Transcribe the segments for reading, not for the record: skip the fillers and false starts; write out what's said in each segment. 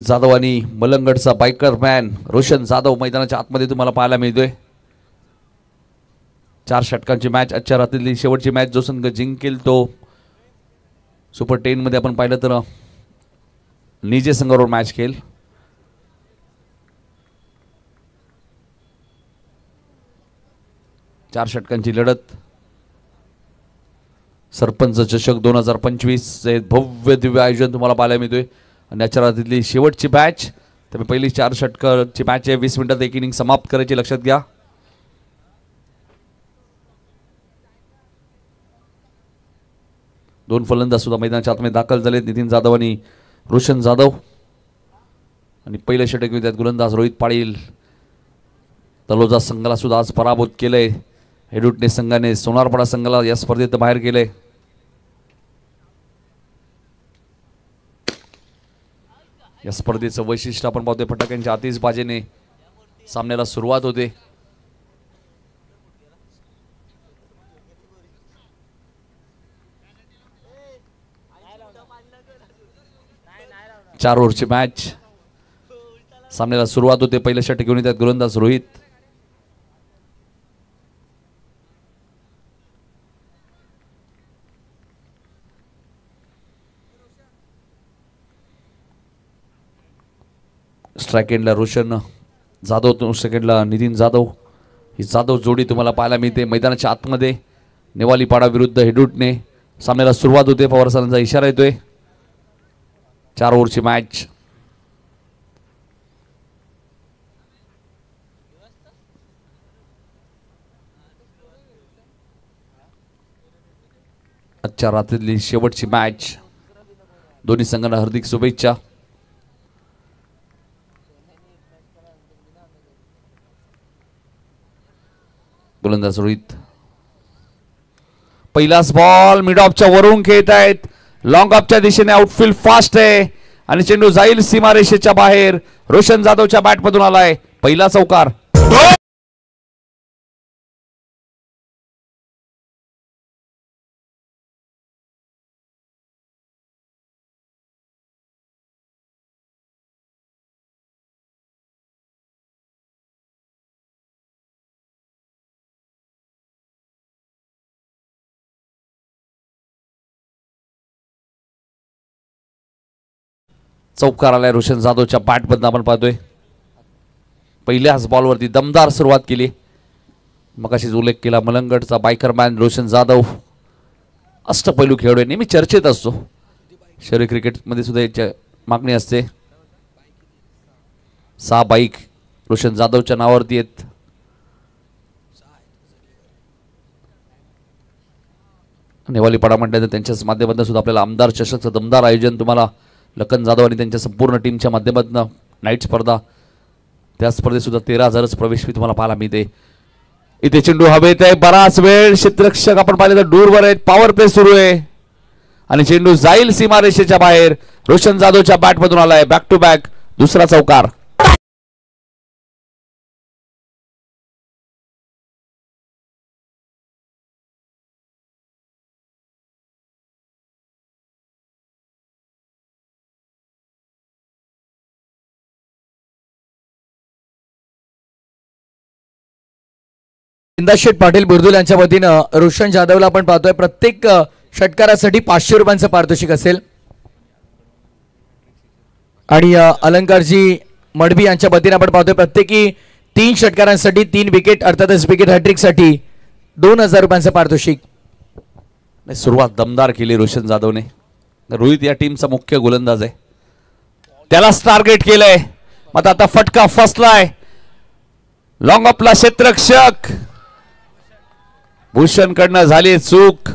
जाधव आणि मलंगडचा biker man रोशन जाधव मैदानाच्या आतमध्ये तुम्हाला पाहायला मिळतोय। 4 षटकांची मॅच आजच्या रात्रीची शेवटची मॅच जो संघ जिंकेल तो सुपर 10 मध्ये आपण पाहिलं तर निजे संघावर मॅच खेळ। चार षटकांची लढत सरपंच चषक 2025 चे भव्य दिव्य आयोजन तुम्हाला पाहायला मिळतोय आणि आजच्या रात्रीची शेवटची मॅच। त्यामुळे पहिली 4 षटकांची मॅच आहे, 20 मिनिटात एक इनिंग समाप्त करायची, लक्षात घ्या। दोन फलंदाज सुद्धा मैदानाच्या आतमध्ये दाखल झालेत, नितीन जाधव आणि रोशन जाधव। आणि पहिल्या षटक त्यात गोलंदाज रोहित पाटील तलोजा संघाला सुद्धा आज पराभूत केलंय। हेडुटणे संघाने सोनारपाडा संघाला या स्पर्धेत बाहेर केले। या स्पर्धेचं वैशिष्ट्य आपण पाहतोय, फटाक्यांच्या आतिषबाजीने सामन्याला सुरुवात होते। चार ओव्हरची मॅच सामन्याला सुरुवात होते। पहिल्या षटक घेऊन त्यात गोलंदाज रोहित, स्ट्राइक एंडला रोशन जाधव, सेकंडला नितीन जाधव। ही जाधव जोडी तुम्हाला पाहायला मिळते मैदानाच्या आतमध्ये। नेवालीपाडा विरुद्ध हेडुटणे सामन्याला सुरुवात होते, पवार सरांचा इशारा येतोय। 4 ओव्हरची मॅच आजच्या रात्रीतली शेवटची मॅच। दोन्ही संघांना हार्दिक शुभेच्छा। गोलंदाज रोहित, पहिलाच बॉल मिड ऑफच्या वरून खेळत आहेत, लॉंग ऑफच्या दिशेने, आउटफील्ड फास्ट आहे आणि चेंडू जाईल सीमारेषेच्या बाहेर। रोशन जाधवच्या बॅट मधून आलाय पहिला चौकार। चौकार आलाय रोशन जाधवच्या बॅट मधून आपण पाहतोय। पहिल्याच बॉलवरती दमदार सुरुवात केली। मगाशीच उल्लेख केला मलंगडचा बायकर मॅन रोशन जाधव अष्टपैलू खेळाडू, नेहमी चर्चेत असतो। शहरी क्रिकेटमध्ये सुद्धा याची मागणी असते। 6 बाईक रोशन जाधवच्या नावावरती आहेत। नेवालीपाडा म्हटलं तर त्यांच्याच माध्यमातून सुद्धा आपल्याला आमदार चषकचं दमदार आयोजन तुम्हाला लखन जाधव आणि त्यांच्या संपूर्ण टीमच्या माध्यमातून नाईट स्पर्धा, त्या स्पर्धेत सुद्धा 13,000च प्रवेश फी तुम्हाला पाहायला मिळते। इथे चेंडू हवेत आहे, बराच वेळ क्षेत्ररक्षक आपण पाहिले तर दूरवर आहेत, पॉवर प्ले सुरू आहे आणि चेंडू जाईल सीमारेषेच्या बाहेर। रोशन जाधवच्या बॅट मधून आलाय बॅक टू बॅक दुसरा चौकार। इंदाशेठ पाटील बुर्दुल यांच्या वतीनं रोशन जाधवला आपण पाहतोय प्रत्येक षटकारासाठी 500 रुपयांचं पारितोषिक असेल। आणि अलंकारजी मडबी यांच्या वतीनं आपण पाहतोय प्रत्येकी 3 षटकारांसाठी 3 विकेट अर्थातच विकेट हॅट्रिक साठी 2000 रुपयांचं पारितोषिक। सुरुवात दमदार केली रोशन जाधवने। रोहित या टीमचा मुख्य गोलंदाज आहे, त्यालाच टार्गेट केलंय, मग आता फटका फसलाय। लॉंग ऑफला क्षेत्ररक्षक भूषण कडनं झाली चूक।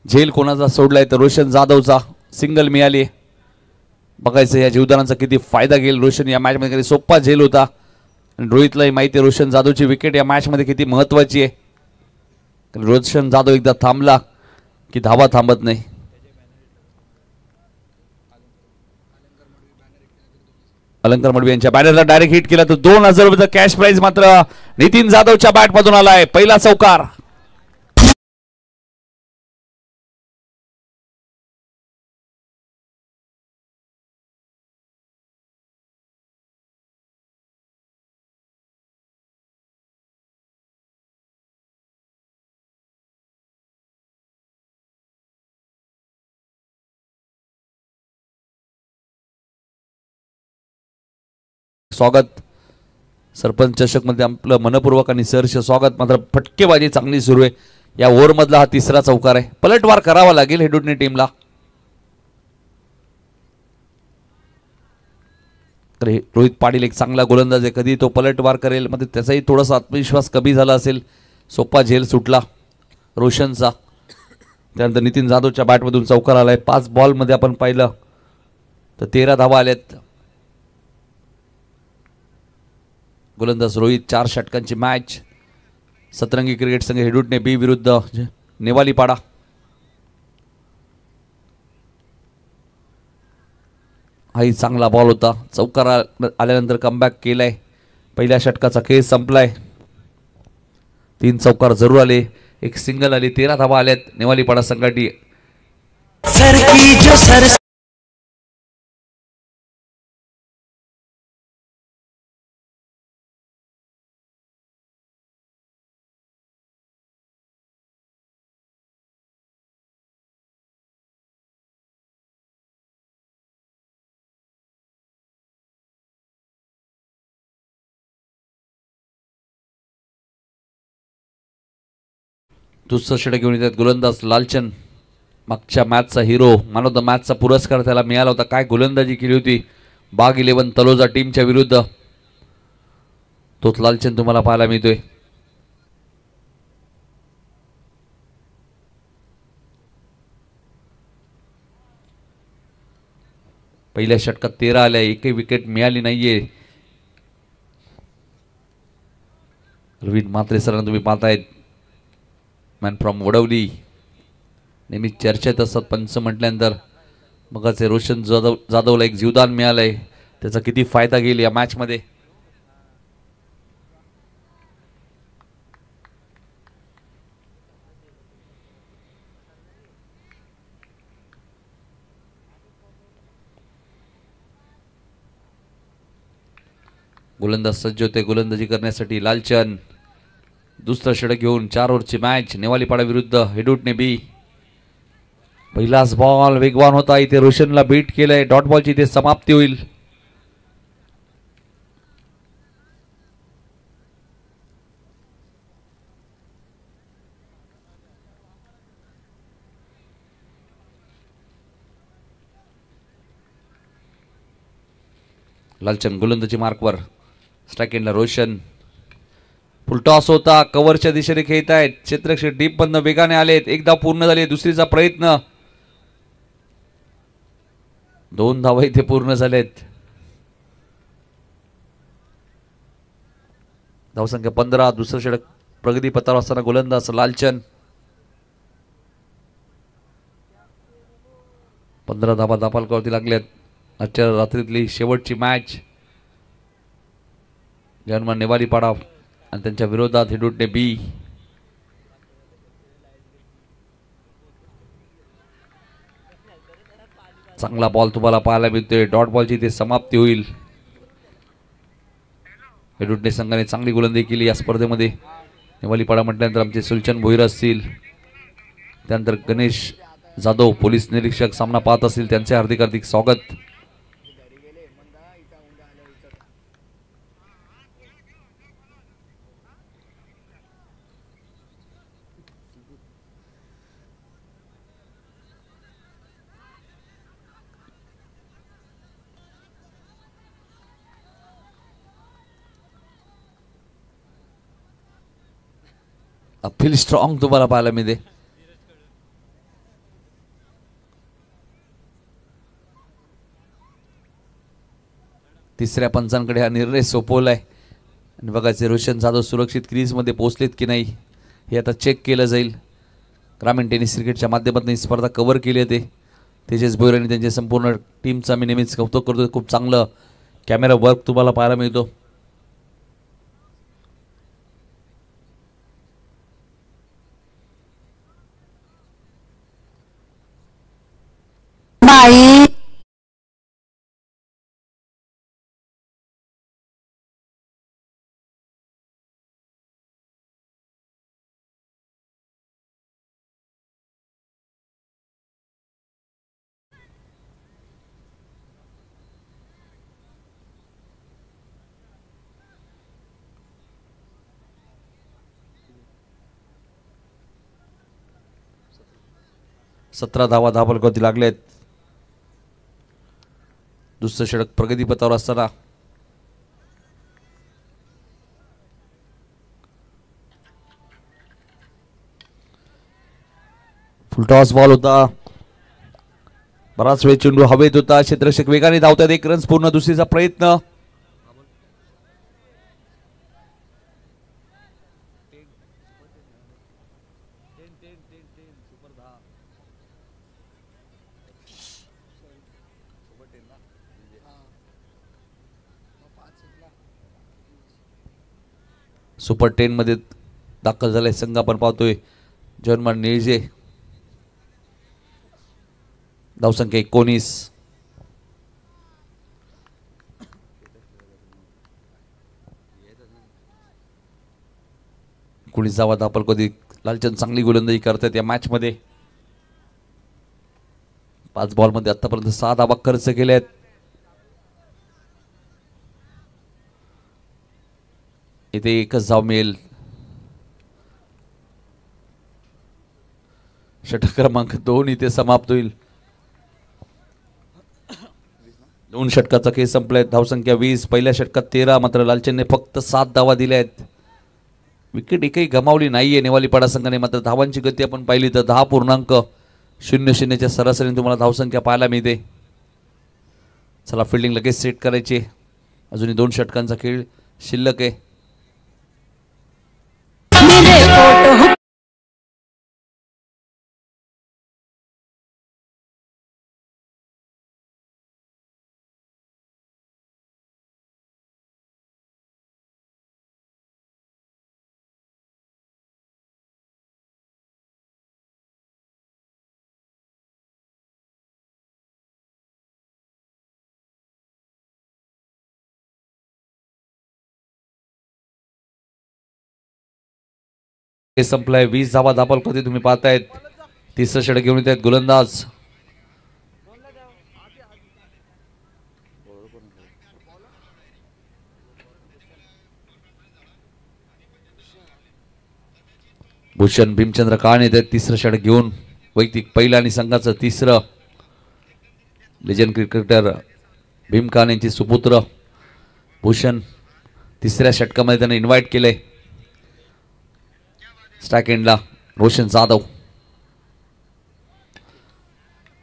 झेल कोणाचा सोडलाय तर रोशन जाधवचा सिंगल मिळाली। बघायचं या जीवदानाचा किती फायदा घेईल रोशन। या मॅच मध्ये सोपा झेल होता आणि रोहितलाही माहिती आहे रोशन जाधवची विकेट या मॅच मध्ये किती महत्वाची आहे। रोशन जाधव एकदा थांबला की धावा थांबत नाही। अलंकार मडवी यांच्या बॅनरला डायरेक्ट हिट केला तर 2000 रुपयाचा कॅश प्राइज मात्र नितीन जाधवच्या बॅट मधून आलाय पहिला चौकार। स्वागत. सरपंच चषक मध्ये आपलं मनपूर्वक आणि सहर्ष स्वागत. मात्र फटकेबाजी चांगली सुरू आहे. या ओव्हर मधला हा तिसरा चौकार आहे. पलटवार करावा लागेल हेडुटणे टीमला. तर रोहित पाटील एक चांगला गोलंदाज आहे. कधी तो पलटवार करेल मध्ये त्याचाही थोडासा आत्मविश्वास कमी झाला असेल. सोपा झेल सुटला रोशनचा. त्यानंतर नितीन जाधवच्या बॅटमधून चौकार आलाय. 5 बॉलमध्ये आपण पाहिलं तर 13 धावा आल्यात. गोलंदाज रोहित. 4 षटकांची मॅच. सतरंगी क्रिकेट संघ हेडुटणे बी विरुद्ध नेवालीपाडा. हाही चांगला बॉल होता. चौकार आल्यानंतर कमबॅक केलाय. पहिल्या षटकाचा खेळ संपलाय. 3 चौकार जरूर आले. एक सिंगल आली. 13 धावा आल्यात नेवालीपाडा संघाटी. दुसरं षटक घेऊन येतात गोलंदाज लालचंद. मागच्या मॅचचा हिरो, मॅन ऑफ द मॅचचा पुरस्कार त्याला मिळाला होता. काय गोलंदाजी केली होती बाग 11 तलोजा टीमच्या विरुद्ध. तोच लालचंद तुम्हाला पाहायला मिळतोय. पहिल्या षटकात 13 आल्या. एकही विकेट मिळाली नाहीये. रवींद्र म्हात्रे सरांना तुम्ही पाहतायत. Man from Vadavali. नेहमी चर्चेत असतात पंच म्हटल्यानंतर. मगाचे रोशन जाधवला एक जीवदान मिळालंय. त्याचा किती फायदा घेईल या मॅच मध्ये. गोलंदाज सज्ज होते गोलंदाजी करण्यासाठी लालचंद. दुसरं षटक घेऊन 4 ओव्हरची मॅच नेवालीपाडा विरुद्ध हेडुटणे बी. पहिलाच बॉल वेगवान होता. इथे रोशनला बीट केलंय. डॉट बॉलची इथे समाप्ती होईल. लालचंद गोलंदाजी मार्कवर. स्ट्राईक एंडला रोशन. फुलटॉस होता. कव्हरच्या दिशेने खेळत आहेत. क्षेत्ररक्षक डीप बंद वेगाने आलेत. एकदा पूर्ण झाले. दुसरीचा प्रयत्न. 2 धावा इथे पूर्ण झालेत. धावसंख्या 15. दुसरं षटक प्रगती पथावर असताना गोलंदाज लालचंद. 15 धावा दापालकावरती लागल्यात. आजच्या रात्रीतली शेवटची मॅच. जन्मान नेवालीपाडा आणि त्यांच्या विरोधात हेडुटणे बी. चांगला बॉल तुम्हाला पाहायला मिळतोय. डॉट बॉलची इथे समाप्ती होईल. हेडुटणे संघाने चांगली गोलंदाजी केली या स्पर्धेमध्ये. नेवालीपाडा म्हटल्यानंतर आमचे सुलचंद भोईर असतील. त्यानंतर गणेश जाधव पोलीस निरीक्षक सामना पाहत असतील. त्यांचे हार्दिक हार्दिक स्वागत. अपील स्ट्रॉंग तुम्हाला पाहायला मिळते. तिसऱ्या पंचांकडे हा निर्णय सोपवलाय. आणि बघायचे रोशन जाधव सुरक्षित क्रीजमध्ये पोहोचलेत की नाही हे आता चेक केलं जाईल. ग्रामीण टेनिस क्रिकेटच्या माध्यमातून ही स्पर्धा कव्हर केली आहे. तेजस भोईर आणि त्यांच्या संपूर्ण टीमचा मी नेहमीच कौतुक करतो. खूप चांगलं कॅमेरा वर्क तुम्हाला पाहायला मिळतो. 17 धावा धावफलकावरती लागलेत. दुसरं षटक प्रगतीपथावर असताना फुलटॉस बॉल होता. बराच वेळ चेंडू हवेत होता. क्षेत्ररक्षक वेगाने धावतात. 1 रन्स पूर्ण. दुसरीचा प्रयत्न. सुपर 10 मध्ये दाखल झालाय संघ. आपण पाहतोय जर्मन निळजे. धावसंख्या 19. कुणीच धावा धापल कधी. लालचंद चांगली गोलंदाजी करतात या मॅच मध्ये. 5 बॉल मध्ये आतापर्यंत 6 धावा खर्च केल्यात. इथे एकच धाव मिळेल. षटक क्रमांक 2 इथे समाप्त होईल. 2 षटकाचा खेळ संपलाय. धावसंख्या 20. पहिल्या षटकात 13. मात्र लालचंदने फक्त 7 धावा दिल्या आहेत. विकेट एकही गमावली नाहीये नेवालीपाडा संघाने. मात्र धावांची गती आपण पाहिली तर 10.00 च्या सरासरीने तुम्हाला धावसंख्या पाहायला मिळते. चला फिल्डिंग लगेच सेट करायची. अजूनही 2 षटकांचा खेळ शिल्लक आहे. हे संपलाय. 20 धावा धापल कधी तुम्ही पाहतायत. तिसरं षटक घेऊन येत आहेत गोलंदाज. भूषण भीमचंद्र काळ येत आहेत तिसरं षटक घेऊन. वैयक्तिक पहिलं आणि संघाचं तिसरं. लेजंड क्रिकेटर भीम खान यांचे सुपुत्र भूषण तिसऱ्या षटकामध्ये त्यांना इन्व्हाइट केलंय. स्ट्राइक एंडला रोशन जाधव.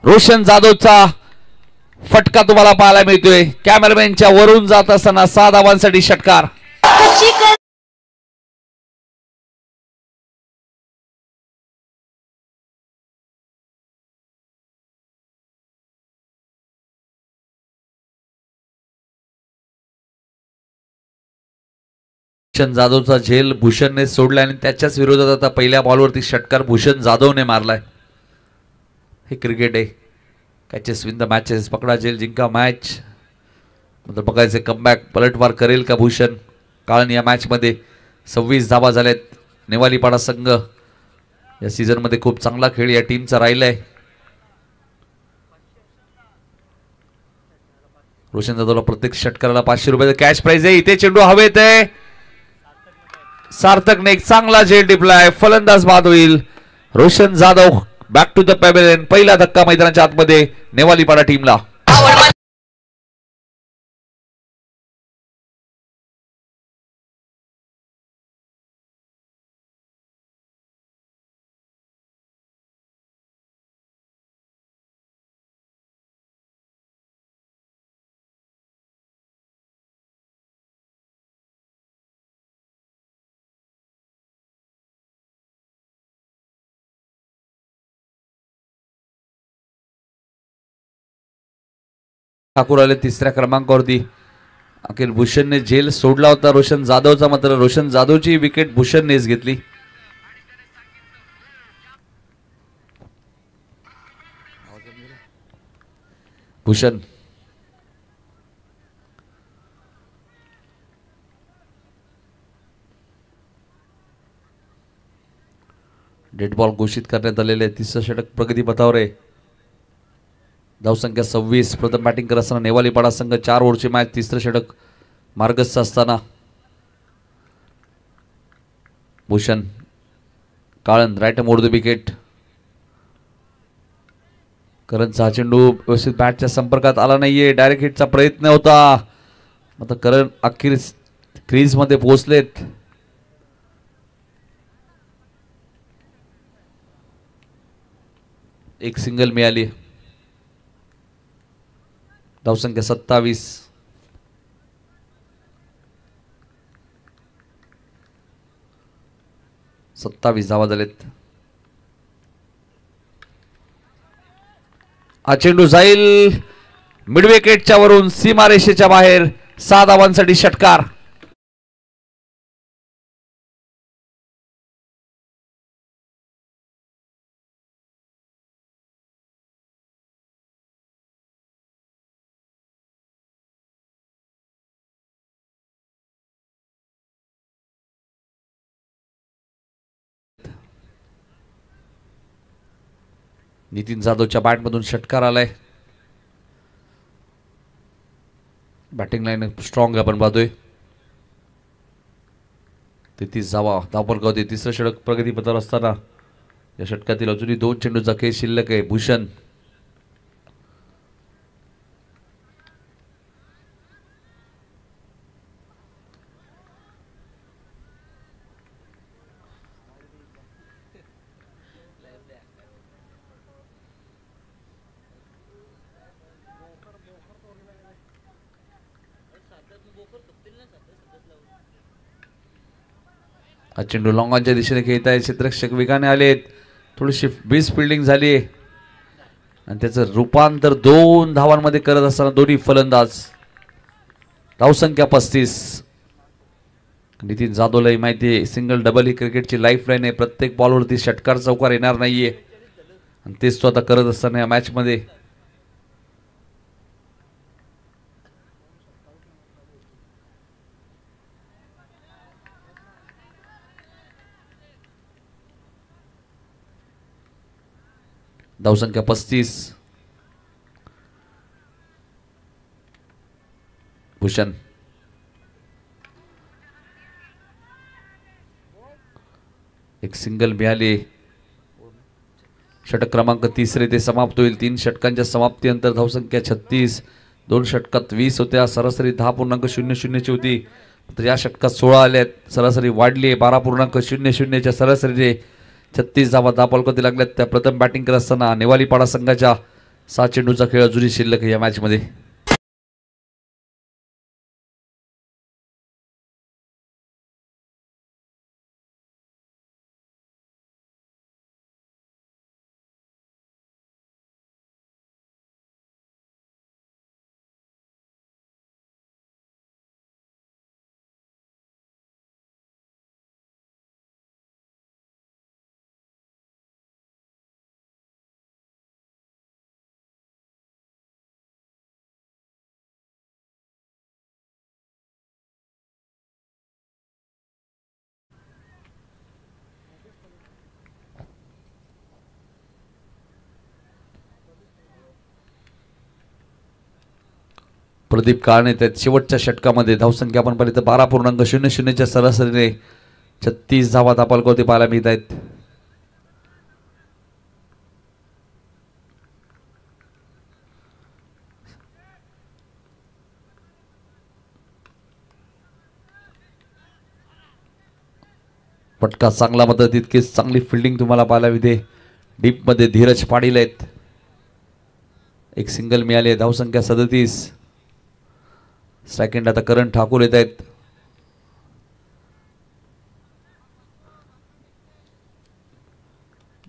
रोशन जाधवचा फटका तुम्हाला पाहायला मिळतोय. कॅमेरामॅनच्या वरून जात असताना 6 धावांसाठी षटकार. भूषण जाधवचा झेल भूषणने सोडला आणि त्याच्याच विरोधात आता पहिल्या बॉलवरती षटकार भूषण जाधवने मारलाय. हे क्रिकेट आहे. Catches win the matches. पकडा झेल जिंका मॅच. नंतर बघायचे कमबॅक पलटवार करेल का भूषण. कारण या मॅच मध्ये 26 धावा झाल्यात. नेवालीपाडा संघ या सीझन मध्ये खूप चांगला खेळ या टीमचा राहिलाय. रोशन जाधवला प्रत्येक षटकाराला 500 रुपयाचा कॅश प्राइज आहे. इथे चेंडू हवेत आहे. सार्थकने एक चांगला झेल टिपलाय. फलंदाज बाद होईल. Roshan Jadhav back to the pavilion. पहिला धक्का मैदानाच्या आतमध्ये नेवालीपाडा टीमला. ठाकूर आले तिसऱ्या क्रमांकावरती. अखेर भूषणने झेल सोडला होता रोशन जाधवचा. मात्र रोशन जाधवची विकेट भूषणनेच घेतली. भूषण डेड बॉल घोषित करण्यात आलेले. तिसरं षटक प्रगती पथावर आहे. धावसंख्या 26. प्रथम बॅटिंग करत असताना नेवालीपाडा संघ 4 ओव्हरची मॅच. तिसरं षटक मार्गस्थ असताना भूषण काळन राईट मोड द विकेट. करणचा हा चेंडू व्यवस्थित बॅटच्या संपर्कात आला नाहीये. डायरेक्ट हिटचा प्रयत्न होता. आता करण अखेर क्रीज मध्ये पोहोचलेत. एक सिंगल मिळाली. धावसंख्या 27. धावा झालेत. हा चेंडू जाईल मिड विकेटच्या वरून सीमारेषेच्या बाहेर. 6 धावांसाठी षटकार. नितीन जाधवच्या बॅटमधून षटकार आलाय. बॅटिंग लाईन स्ट्रॉंग आपण पाहतोय. 33 धावा धावफलकावरती तिसरं षटक प्रगतीपथावर असताना या षटकातील अजूनही 2 चेंडूचा खेळ शिल्लक आहे. भूषण हा चेंडू लॉंग ऑनच्या दिशेने खेळत आहे. क्षेत्ररक्षक वेगाने आलेत. थोडीशी बीस फिल्डिंग झाली आणि त्याचं रूपांतर 2 धावांमध्ये करत असताना दोन्ही फलंदाज. धावसंख्या 35. नितीन जाधवलाही माहिती आहे सिंगल डबल ही क्रिकेटची लाईफ लाईन आहे. प्रत्येक बॉलवरती षटकार चौकार येणार नाहीये आणि तेच तो आता करत असताना या मॅच मध्ये. धावसंख्या 35. भूषण एक सिंगल मिळाली. षटक क्रमांक 3 ते समाप्त होईल. 3 षटकांच्या समाप्तीनंतर धावसंख्या 36. 2 षटकात 20 होत्या. सरासरी 10.00 ची होती. तर या षटकात 16 आल्यात. सरासरी वाढली 12.00 च्या सरासरीने 36 धावा धावफलकावरती लागल्यात. त्या प्रथम बॅटिंग करत असताना नेवालीपाडा संघाच्या 6 चेंडूचा खेळ अजूनही शिल्लक आहे या मॅच मध्ये. प्रदीप काळणे त्यात शेवटच्या षटकामध्ये धावसंख्या आपण पाहिली तर 12.00 च्या सरासरीने 36 धावा धावफलकावरती पाहायला मिळत आहेत. फटका चांगला मात्र तितकीच चांगली फिल्डिंग तुम्हाला पाहायला मिळते. डीप मध्ये धीरज पाटील आहेत. एक सिंगल मिळाले. धावसंख्या 37. सेकंड आता करण ठाकूर येत आहेत.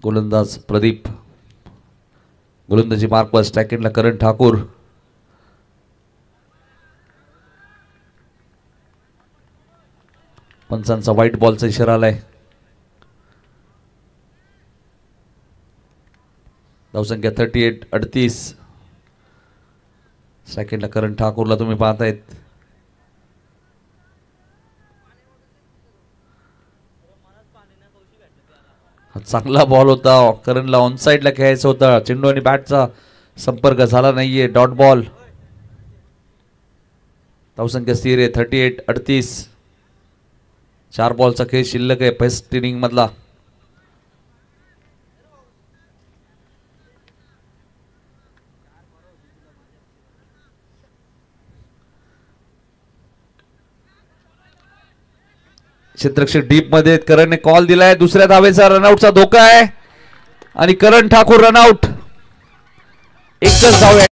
गोलंदाज प्रदीप. गोलंदाजी मार्कवर सेकंडला करण ठाकूर. पंचांचा व्हाईट बॉलचा इशारा आलाय. धावसंख्या 38. सेकंडला करण ठाकूरला तुम्ही पाहतायत. हा चांगला बॉल होता. करणला ऑन साइडला खेळायचा होता. चेंडू आणि बॅटचा संपर्क झाला नाहीये. Dot ball. धावसंख्या स्थिर आहे 38. 4 बॉलचा खेळ शिल्लक आहे फर्स्ट इनिंग मधला. क्षेत्ररक्षक डीप मध्ये करणने कॉल दिलाय. दुसऱ्या धावेचा रनआउटचा धोका आहे आणि करण ठाकूर रनआउट. एकच धाव आहे.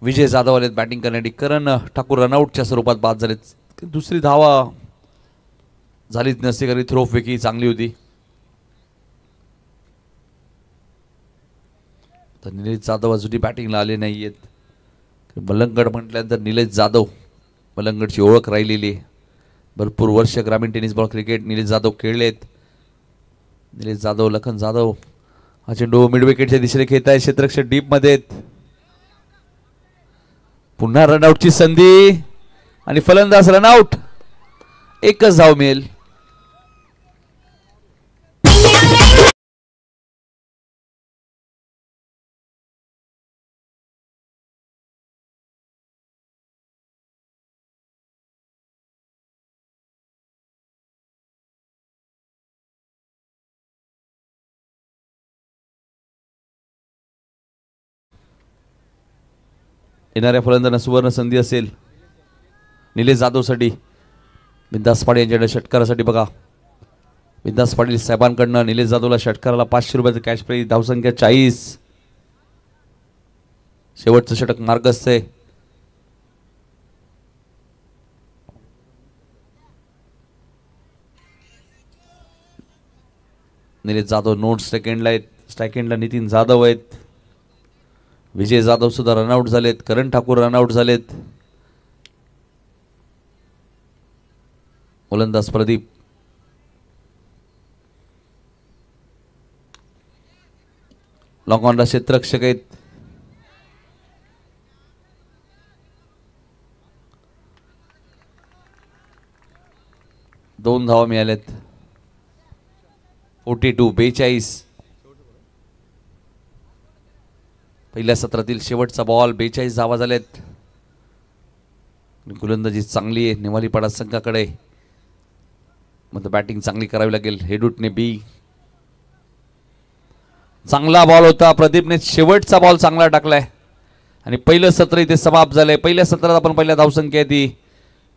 विजय जाधव आलेत बॅटिंग करण्यासाठी. करण ठाकूर रनआउटच्या स्वरूपात बाद झालेत. दुसरी धावा झालीच नसती कारण थ्रो फेकी चांगली होती. तर निलेश जाधव अजूनही बॅटिंगला आले नाही आहेत. मलंगगड म्हटल्यानंतर निलेश जाधव मलंगगडची ओळख राहिलेली आहे. भरपूर वर्ष ग्रामीण tennis ball cricket Nilesh Jadhav खेळलेत. निलेश जाधव लखन जाधव हा चेंडू मिड विकेटच्या दिशेने खेळत आहे. क्षेत्ररक्षक डीप मध्ये आहेत. पुन्हा रनआउटची संधी आणि फलंदाज रनआउट. एकच धाव मिळेल. येणाऱ्या फलंदाजांना सुवर्ण संधी असेल. निलेश जाधवसाठी बिंदास पाटील यांच्याकडे षटकारासाठी बघा. बिंदास पाटील साहेबांकडनं निलेश जाधवला षटकाराला 500 रुपयाचं कॅश प्राईज. धावसंख्या 40. शेवटचं षटक मार्गस्थ आहे. निलेश जाधव नोट सेकंडला आहेत. सेकंडला नितीन जाधव आहेत. विजय जाधव सुद्धा रनआउट झालेत. करण ठाकूर रनआउट झालेत. गोलंदाज प्रदीप. लॉंग ऑनला क्षेत्ररक्षक आहेत. दोन धावा मिळाल्यात. 42 पहिल्या सत्रातील शेवटचा बॉल. 42 धावा झालेत. गोलंदाजी चांगली आहे नेवालीपाडा संघाकडे. मग बॅटिंग चांगली करावी लागेल. हेडूटने बी. चांगला बॉल होता. प्रदीपने शेवटचा बॉल चांगला टाकलाय आणि पहिलं सत्र इथे समाप्त झालंय. पहिल्या सत्रात आपण पहिल्या धावसंख्या ती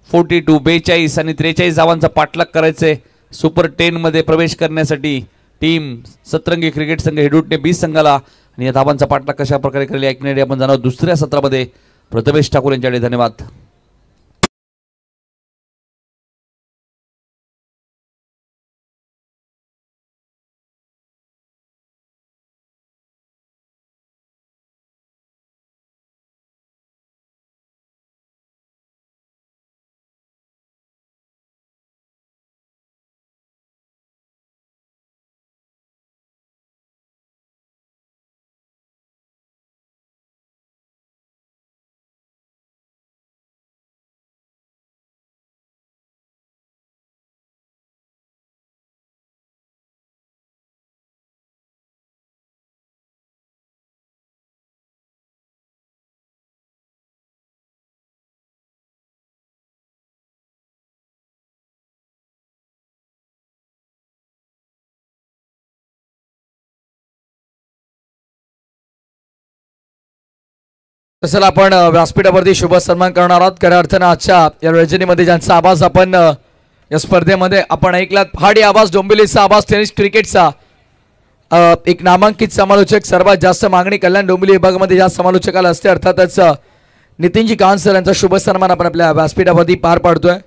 42 आणि 43 धावांचा पाठलाग करायचंय सुपर 10 मध्ये प्रवेश करण्यासाठी. टीम सतरंगी क्रिकेट संघ हेडूटने 20 संघाला आणि या धावांचा पाठलाग कशा प्रकारे करेल ऐकण्यासाठी आपण जाणार दुसऱ्या सत्रामध्ये. प्रथमेश ठाकूर यांच्याकडे धन्यवाद. तसं आपण व्यासपीठावरती शुभ सन्मान करणार आहोत. खऱ्या अर्थानं आजच्या या रजनीमध्ये ज्यांचा आवाज आपण या स्पर्धेमध्ये आपण ऐकलात. हाडी आवाज, डोंबिवलीचा आवाज, टेनिस क्रिकेटचा एक नामांकित समालोचक. सर्वात जास्त मागणी कल्याण डोंबिवली विभागामध्ये ज्या समालोचकाला असते अर्थातच नितीनजी कान सर यांचा शुभ सन्मान आपण आपल्या व्यासपीठावरती पार पाडतोय.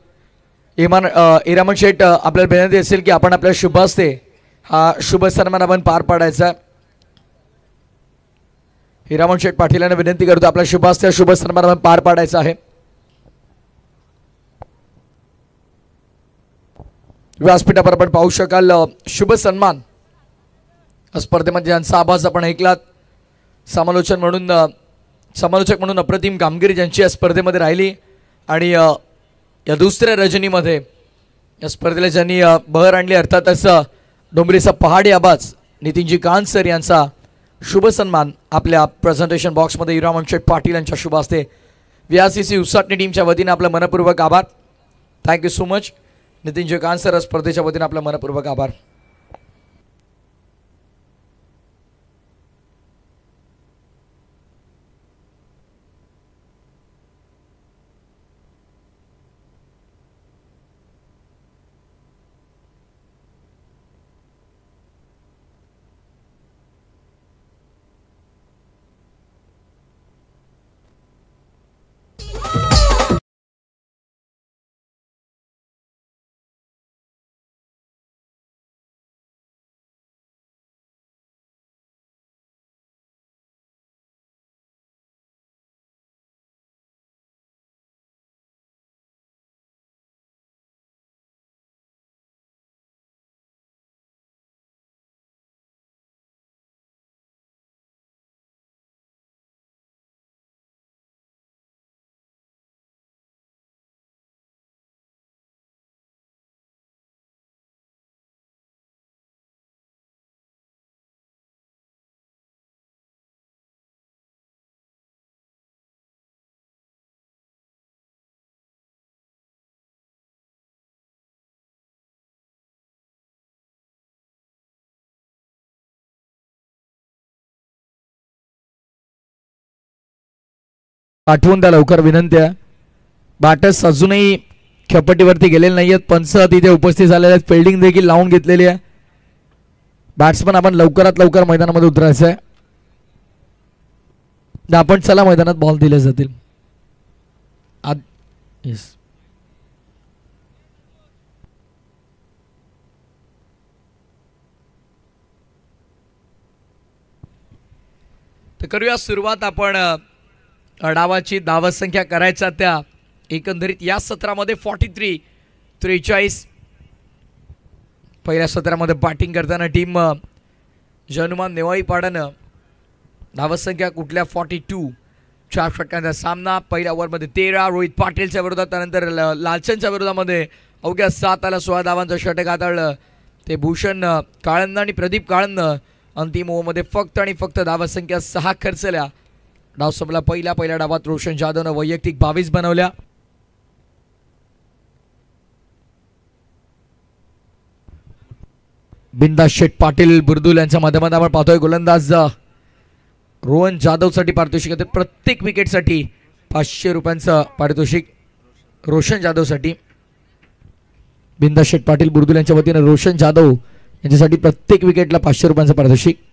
इरामन शेठ आपल्याला विनंती असेल की आपण आपल्या शुभ हस्ते हा शुभ सन्मान आपण पार पाडायचा. हिरामन शेठ पाटील यांना विनंती करतो आपल्या शुभ हस्ते शुभ सन्मान पार पाडायचा आहे. व्यासपीठावर आपण पाहू शकाल शुभ सन्मान स्पर्धेमध्ये ज्यांचा आवाज आपण ऐकलात. समालोचन म्हणून समालोचक म्हणून अप्रतिम कामगिरी ज्यांची या स्पर्धेमध्ये राहिली आणि या दुसऱ्या रजनीमध्ये या स्पर्धेला ज्यांनी बहर आणली अर्थातच डोंबिवलीचा पहाडी आवाज नितीनजी कानसर यांचा शुभ सन्मान आपल्या प्रेझेंटेशन बॉक्समध्ये युवराज शेठ पाटील यांच्या शुभ हस्ते व्यासीसी उसाटणी टीमच्या वतीने आपला मनपूर्वक आभार. Thank you so much Nitinji कानसर. स्पर्धेच्या वतीने आपला मनपूर्वक आभार. पाठवून द्या लवकर विनंती आहे. बॅटर्स अजूनही खेपटीवरती गेलेले नाहीयेत. पंच तिथे उपस्थित झालेले आहेत. फिल्डिंग देखील लावून घेतलेली आहे. बॅट्समन आपण लवकरात लवकर मैदानामध्ये उतरायचं आहे. आपण चला मैदानात बॉल दिले जातील. येस तर करूया सुरुवात. आपण डावाची धावसंख्या करायचा त्या एकंदरीत या सत्रामध्ये 43 पहिल्या सत्रामध्ये बॅटिंग करताना टीम जनुमान नेवाळीपाडानं धावसंख्या कुठल्या 42 4 षटकांचा सामना. पहिल्या ओव्हरमध्ये 13 रोहित पाटीलच्या विरोधात. त्यानंतर लालचंदच्या विरोधामध्ये अवघ्या 7 आला 16 धावांचं षटक हाताळलं ते भूषण काळंद आणि प्रदीप काळंद. अंतिम ओव्हरमध्ये फक्त आणि फक्त धावसंख्या 6 खर्चल्या. डाव संपला. पहिल्या डावात रोशन जाधवनं वैयक्तिक 22 बनवल्या. बिंदास शेठ पाटील बुर्दुल यांच्या माध्यमातून आपण पाहतोय गोलंदाज रोहन जाधवसाठी पारितोषिक आहे. प्रत्येक विकेटसाठी 500 रुपयांचं पारितोषिक रोशन जाधवसाठी. बिंदास शेठ पाटील बुर्दुल यांच्या वतीने रोशन जाधव यांच्यासाठी प्रत्येक विकेटला 500 रुपयांचं पारितोषिक.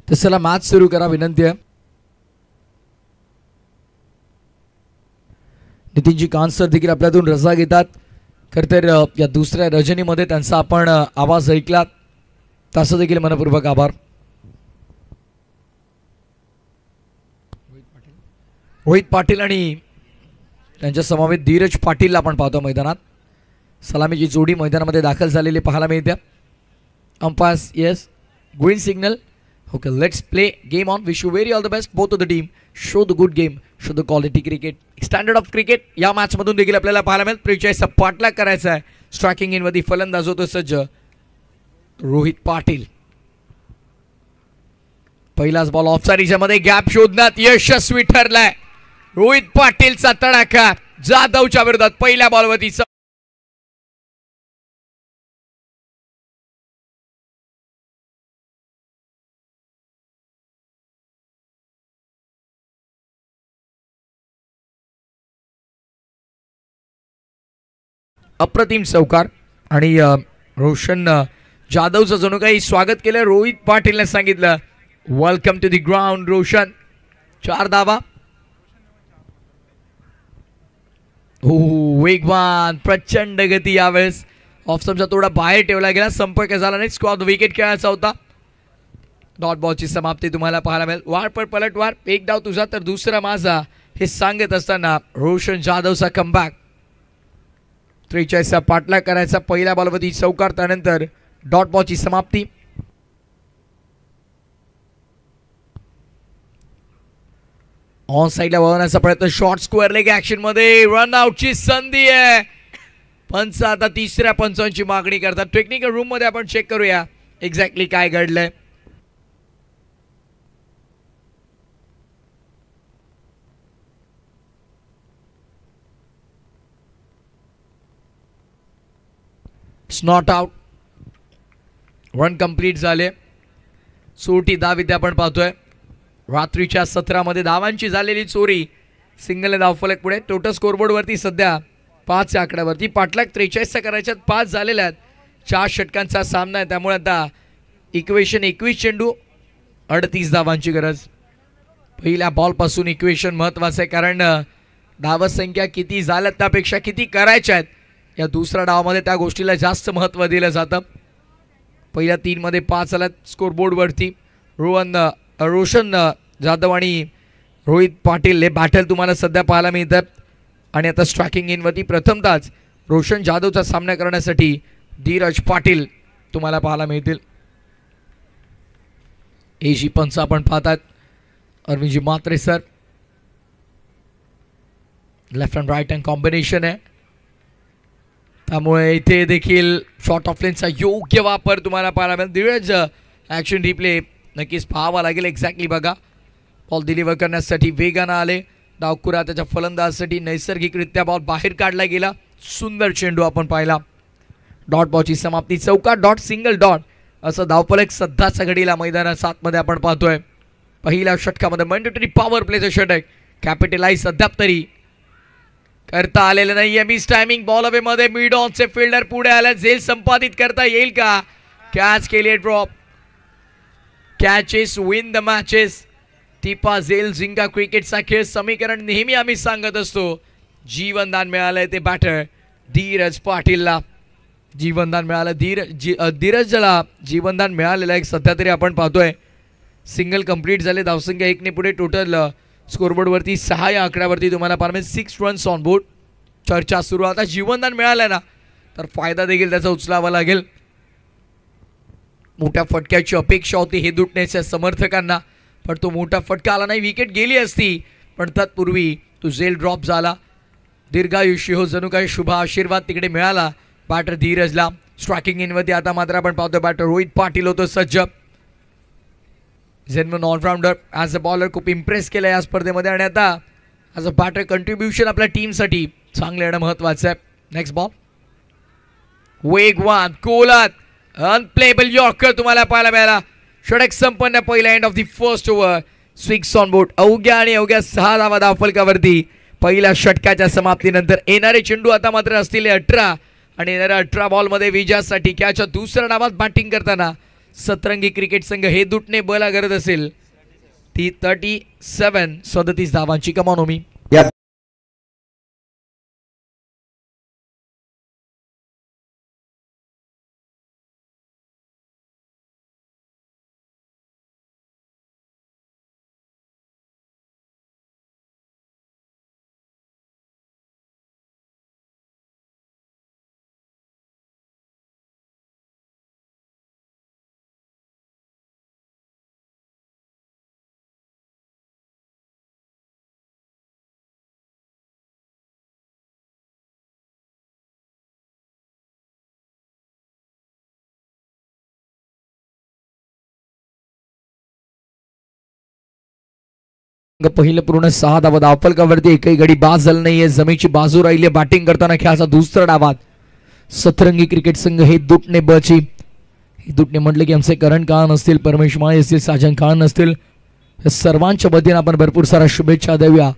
तर चला मॅच सुरू करा विनंती आहे. नितीनजी कानसर देखील आपल्यातून रजा घेतात. खरं तर या दुसऱ्या रजनीमध्ये त्यांचा आपण आवाज ऐकलात त्याचा देखील मनपूर्वक आभार. रोहित पाटील आणि त्यांच्या समवेत धीरज पाटील आपण पाहतो मैदानात. सलामीची जोडी मैदानामध्ये दाखल झालेली पाहायला मिळते. Umpires yes green signal. Okay, let's play game on. Wish you very all the best both of the team. Show the good game, show the quality cricket, standard of cricket. या मॅच मधून देखील आपल्याला पाहायला मिळेल. प्रिचाईचा पाठलाग करायचा आहे. Striking इन मध्ये फलंदाज होतो सज्ज रोहित पाटील. पहिलाच बॉल ऑफसाइडच्या मध्ये गॅप शोधण्यात यशस्वी ठरलाय. रोहित पाटीलचा तडाखा जाधवच्या विरोधात पहिल्या बॉलवरती अप्रतिम चौकार आणि रोशन जाधवचं जणू काही स्वागत केलं. रोहित पाटीलने सांगितलं वेलकम टू द ग्राउंड रोशन. 4 धावा. वेगवान प्रचंड गती यावेळेस ऑफस्टंपचा थोडा बाहेर ठेवला गेला. संपर्क झाला नाही. स्क्वेअर विकेट खेळायचा होता. डॉट बॉलची समाप्ती तुम्हाला पाहायला मिळेल. वार पर पलटवार. एक डाव तुझा तर दुसरा माझा हे सांगत असताना रोशन जाधवचा कमबॅक. 43चा पाठलाग करायचा. पहिल्या बॉलवरती चौकार. त्यानंतर डॉट बॉलची समाप्ती. ऑन साईडला वळवण्याचा प्रयत्न. शॉर्ट स्क्वेअर लेग ऍक्शन मध्ये रन आउटची संधी आहे. पंच आता तिसऱ्या पंचांची मागणी करतात. टेक्निकल रूम मध्ये आपण चेक करूया एक्झॅक्टली काय घडलंय. Not out. रन कंप्लीट झाले. चोटी धाव इथे आपण पाहतोय. रात्रीच्या 17 धावांची झालेली चोरी. सिंगल धावफलक पुढे. टोटल स्कोरबोर्ड वरती सध्या 5 आकड्यावरती. पाठलाग 43चा करायच्यात. 5 झालेल्या आहेत. 4 षटकांचा सामना आहे. त्यामुळे आता इक्वेशन 21 चेंडू 38 धावांची गरज. पहिल्या बॉलपासून इक्वेशन महत्वाचं आहे कारण धावसंख्या किती झाल्यात त्यापेक्षा किती करायच्या आहेत या दुसऱ्या डावामध्ये त्या गोष्टीला जास्त महत्त्व दिलं जातं. पहिल्या 3 मध्ये 5 आल्यात स्कोरबोर्डवरती. रोशन जाधव आणि रोहित पाटील हे बॅटल तुम्हाला सध्या पाहायला मिळतात. आणि आता स्ट्रायकिंग इनवरती प्रथमतःच रोशन जाधवचा सामना करण्यासाठी धीरज पाटील तुम्हाला पाहायला मिळतील. एजी पंच आपण पाहतात Arvindji Mhatre sir. Left and right hand combination आहे. त्यामुळे इथे देखील शॉर्ट ऑफ लेनचा योग्य वापर तुम्हाला पाहायला मिळेल. धीरज ॲक्शन रिप्ले नक्कीच पाहावा लागेल. एक्झॅक्टली बघा. बॉल डिलिव्हर करण्यासाठी वेगानं आले. डावखुरा त्याच्या फलंदाजासाठी नैसर्गिकरित्या बॉल बाहेर काढला गेला. सुंदर चेंडू आपण पाहिला. डॉट बॉलची समाप्ती. चौका डॉट सिंगल डॉट असं धावफलक सध्याच्या घडीला मैदानात 7 मध्ये आपण पाहतोय. पहिल्या षटकामध्ये मॅन्डेटरी पॉवर प्लेचं षटक कॅपिटलाइज अद्याप तरी करता आलेलं नाहीये. मिस टायमिंग बॉल अवे मध्ये मिड ऑनचे फिल्डर पुढे आल्या. झेल संपादित करता येईल का? कॅच केली. Drop. Catches win the matches. टिपा झेल झिंगा क्रिकेटचा खेळ समीकरण नेहमी आम्ही सांगत असतो. जीवनदान मिळालंय ते बॅटर धीरज पाटीलला. जीवनदान मिळालं. धीरजला जीवनदान मिळालेलं आहे सध्या तरी आपण पाहतोय. सिंगल कंप्लीट झाले. धावसंख्या 1 ने पुढे. टोटल स्कोरबोर्डवरती 6 या आकड्यावरती तुम्हाला पाहायला 6 रन्स ऑन बोर्ड. चर्चा सुरू. आता जीवनदान मिळालं ना तर फायदा देखील त्याचा उचलावा लागेल. मोठ्या फटक्याची अपेक्षा होती हे दुटण्याच्या समर्थकांना पण तो मोठा फटका आला नाही. विकेट गेली असती पण तत्पूर्वी तो झेल ड्रॉप झाला. दीर्घायुष्य हो जणू काही शुभ आशीर्वाद तिकडे मिळाला बॅटर धीरजला. स्ट्रायकिंग इनवरती आता मात्र आपण पाहतोय बॅटर रोहित पाटील होतो सज्ज. Genuine allrounder as a bowler खूप इम्प्रेस केलं या स्पर्धेमध्ये आणि आता ॲज अ बॅटर कंट्रीब्युशन आपल्या टीमसाठी चांगलं येणं महत्त्वाचं आहे. Next ball. वेगवान कोलात अनप्लेबल यॉर्कर तुम्हाला पाहायला मिळाला. षटक संपन्न. पहिला end of the first over. 6 on board. अवघ्या आणि अवघ्या 6 धावा धावफलकावरती पहिल्या षटकाच्या समाप्तीनंतर. येणारे चेंडू आता मात्र असतील 18 आणि येणाऱ्या 18 बॉलमध्ये विजयासाठी कॅचच्या दुसऱ्या डावात बॅटिंग करताना सतरंगी क्रिकेट संघ हे दुटणे बला करत असेल ती 37 धावांची कमावणी. पहिलं पूर्ण 6 धावा धावफलकावरती एकही गडी बाद झालं नाहीये. जमीची बाजू राहिली बॅटिंग करताना खेळाचा दुसरा डावात सतरंगी क्रिकेट संघ हे दुटणे बची. हे दुटणे म्हटले की आमचे करण खान असतील, परमेश माळे असतील, साजन खान असतील, या सर्वांच्या वतीने आपण भरपूर सारा शुभेच्छा देऊया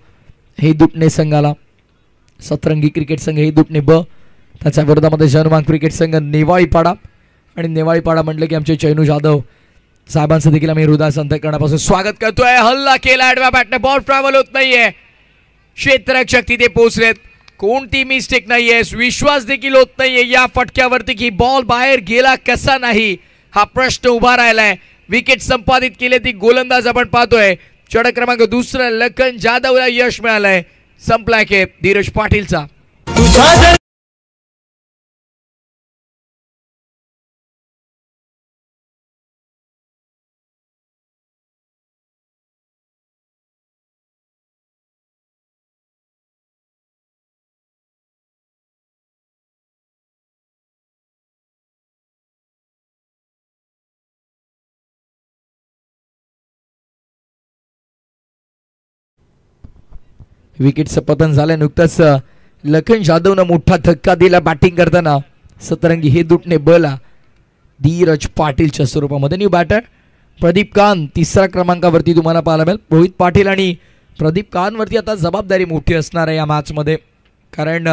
हे दुटणे संघाला. सतरंगी क्रिकेट संघ हे दुटणे ब त्याच्या विरोधामध्ये जनमांग क्रिकेट संघ नेवाळीपाडा. आणि नेवाळीपाडा म्हटलं की आमचे चैनू जाधव साहेबांचं देखील आम्ही हृदयाचं अंतःकरणापासून स्वागत करतोय. हल्ला केला आडव्या बॅटने, बॉल ट्रॅव्हल होत नाहीये, क्षेत्ररक्षक तिथे पोहोचलेत, कोणती मिस्टेक नाहीये, विश्वास देखील होत नाहीये या फटक्यावरती की बॉल बाहेर गेला कसा नाही हा प्रश्न उभा राहिलाय. विकेट संपादित केले ती गोलंदाज आपण पाहतोय. षटक क्रमांक दुसरा लखन जाधवला यश मिळालंय. संपलाय खेळ धीरज पाटीलचा. विकेटचं पतन झालं नुकतंच. लखन जाधवनं मोठा धक्का दिला बॅटिंग करताना. सतरंगी हे दुटणे बला धीरज पाटीलच्या स्वरूपामध्ये. न्यू बॅटर प्रदीप कांत तिसऱ्या क्रमांकावरती तुम्हाला पाहायला मिळेल. रोहित पाटील आणि प्रदीप कांतवरती आता जबाबदारी मोठी असणार आहे या मॅचमध्ये, कारण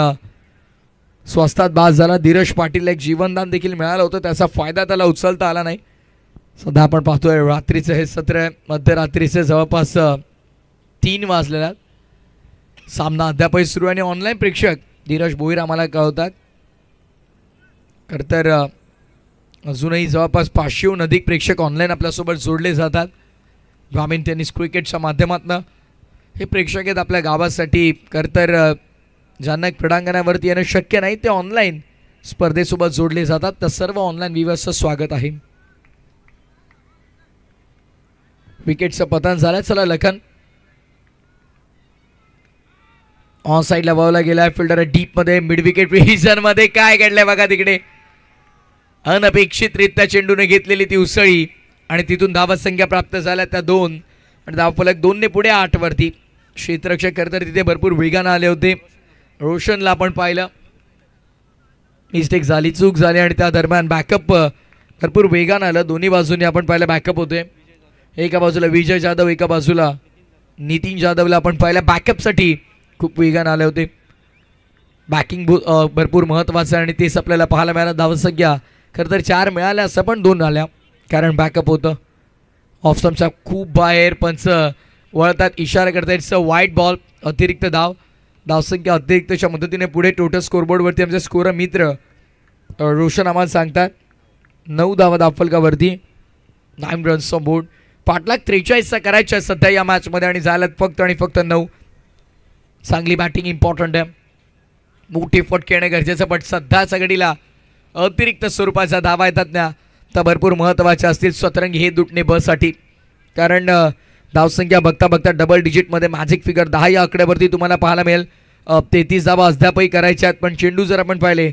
स्वस्तात बाद झाला. धीरज पाटीलला एक जीवनदान देखील मिळालं होतं, त्याचा फायदा त्याला उचलता आला नाही. सध्या आपण पाहतोय रात्रीचं हे सत्र आहे, मध्यरात्रीचे जवळपास 3 वाजलेला. सामना अद्यापही सुरू आणि ऑनलाईन प्रेक्षक धीरज भोईर आम्हाला कळवतात तर अजूनही जवळपास 500हून अधिक प्रेक्षक ऑनलाईन आपल्यासोबत जोडले जातात. ग्रामीण टेनिस क्रिकेटच्या माध्यमातून हे प्रेक्षक आहेत आपल्या गावासाठी. तर ज्यांना क्रीडांगणावरती येणं शक्य नाही ते ऑनलाईन स्पर्धेसोबत जोडले जातात. तर सर्व ऑनलाईन व्ह्यूअर्सचं स्वागत आहे. विकेटचं पतन झालं. चला लखन ऑन साईडला वावला गेला. फिल्डर डीप मध्ये मिड विकेट रिजन मध्ये काय घडलंय बघा तिकडे. अनपेक्षितरित्या चेंडूने घेतलेली ती उसळी आणि तिथून धावा संख्या प्राप्त झाल्या त्या 2 आणि धावफलक 2 ने पुढे 8 वरती. क्षेत्ररक्षक करतर तिथे भरपूर वेगानं आले होते. रोशनला आपण पाहिलं, मिस्टेक झाली, चूक झाली आणि त्या दरम्यान बॅकअप भरपूर वेगानं आलं. दोन्ही बाजूने आपण पाहिलं बॅकअप होते. एका बाजूला विजय जाधव, एका बाजूला नितीन जाधवला आपण पाहिलं बॅकअपसाठी खूप वेगानं आले होते. बॅकिंग भरपूर महत्त्वाचं आणि तेच आपल्याला पाहायला मिळालं. धावसंख्या खरं तर 4 मिळाल्या असं पण 2 आल्या, कारण बॅकअप होतं. ऑफ स्टंपच्या खूप बाहेर पंच वळतात, इशारा करतात इट्स अ वाईट बॉल. अतिरिक्त धावसंख्या अतिरिक्तच्या मदतीने पुढे टोटल स्कोरबोर्डवरती आमचे स्कोरर मित्र रोशन आम्हाला सांगतात 9 धावा धावफलकावरती, 9 रन्स ऑन बोर्ड. पाटलाग 43चा करायचा सध्या या मॅचमध्ये आणि झाल्यात फक्त आणि फक्त 9. चांगली बॅटिंग इम्पॉर्टंट आहे, मोठी फटके येणं गरजेचं, पण सध्या सगळीला अतिरिक्त स्वरूपाच्या धावा येतात ना तर भरपूर महत्त्वाच्या असतील सतरंगी हे दुटणे बससाठी. कारण धावसंख्या बघता बघता डबल डिजिटमध्ये मॅजिक फिगर 10 या आकड्यावरती तुम्हाला पाहायला मिळेल. 33 धावा अद्यापही करायच्या आहेत, पण चेंडू जर आपण पाहिले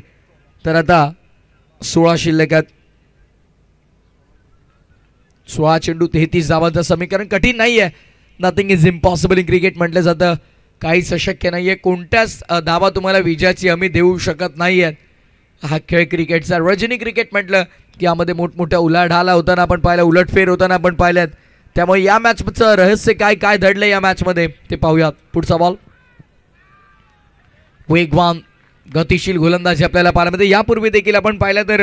तर आता 16 शिल्लक आहेत. 16 चेंडू 33 धावांचं समीकरण कठीण नाही आहे. Nothing is impossible in cricket म्हटलं जातं. काहीच अशक्य नाही आहे. कोणत्याच धावा तुम्हाला विजयाची हमी देऊ शकत नाही आहेत. हा खेळ क्रिकेटचा. रजनी क्रिकेट म्हटलं की यामध्ये मोठमोठ्या उलाढाला होताना आपण पाहिलं, उलटफेर होताना आपण पाहिल्यात. त्यामुळे या मॅचचं रहस्य काय घडलं या मॅचमध्ये ते पाहूयात. पुढचा बॉल वेगवान गतिशील गोलंदाजी आपल्याला पाहायला मिळते. यापूर्वी देखील आपण पाहिलं तर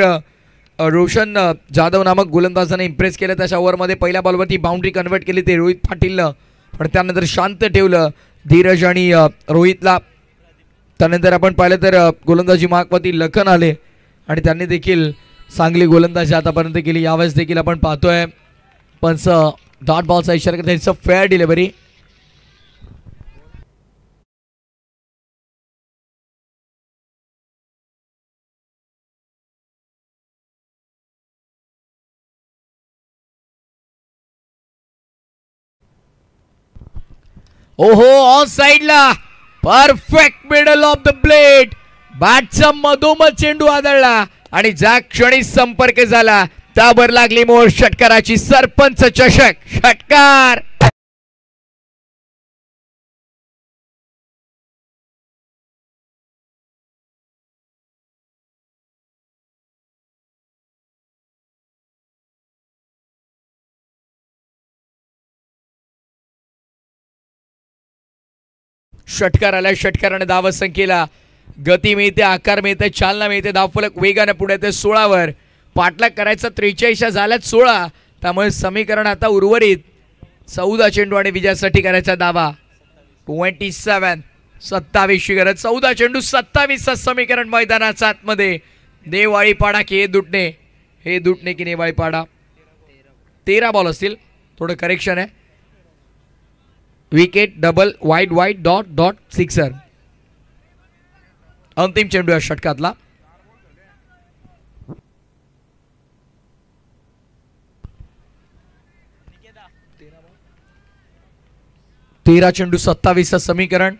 रोशन जाधव नामक गोलंदाजाने इम्प्रेस केलं. त्याच्या ओव्हरमध्ये पहिल्या बॉलवरती बाउंड्री कन्वर्ट केली ते रोहित पाटीलनं, पण त्यानंतर शांत ठेवलं धीरज आणि रोहितला. त्यानंतर आपण पाहिलं तर गोलंदाजी मार्कवरती लखन आले आणि त्यांनी देखील चांगली गोलंदाजी आतापर्यंत केली. यावेळेस देखील आपण पाहतोय पंच डॉट बॉलचा इशारा करतात. It's a fair delivery. ओहो, ऑन साइडला perfect middle of the blade. बॅटचा मधोमध चेंडू आदळला आणि ज्या क्षणी संपर्क झाला त्यावर लागली मोर षटकाराची. सरपंच चषक षटकार. षटकार आला. षटकाराने धावसंख्येला गती मिळते, आकार मिळते, चालना मिळते, धावफलक वेगाने पुढे येते 16 वर. पाठलाग करायचा 43 झाल्यात 16. त्यामुळे समीकरण आता उर्वरित 14 चेंडू आणि विजयासाठी करायचा दावा. 27 ची गरज. 14 चेंडू 27 समीकरण मैदानाच्या आतमध्ये. नेवाळीपाडा की हे दुटणे की नेवाळीपाडा. 13 बॉल असतील. थोडं करेक्शन आहे. Wicket, double, wide wide, dot dot, sixer. अंतिम चेंडू या षटकातला. तेरा चेंडू 27 समीकरण.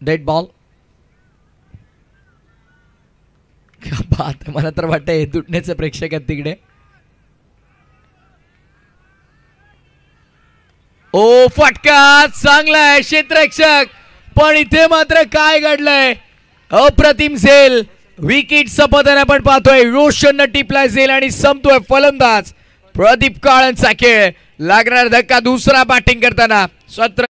Dead ball. क्या बात आहे. मला तर वाटतं हे तुटण्याचे प्रेक्षक आहेत तिकडे. ओ फटका चांगला आहे क्षेत्ररक्षक. पण इथे मात्र काय घडलंय. अप्रतिम झेल. विकेट सपदाने आपण पाहतोय. रोशन टिपलाय झेल आणि संपतोय फलंदाज प्रदीप काळंचा खेळ. लागणार धक्का दुसरा बॅटिंग करताना. सत्र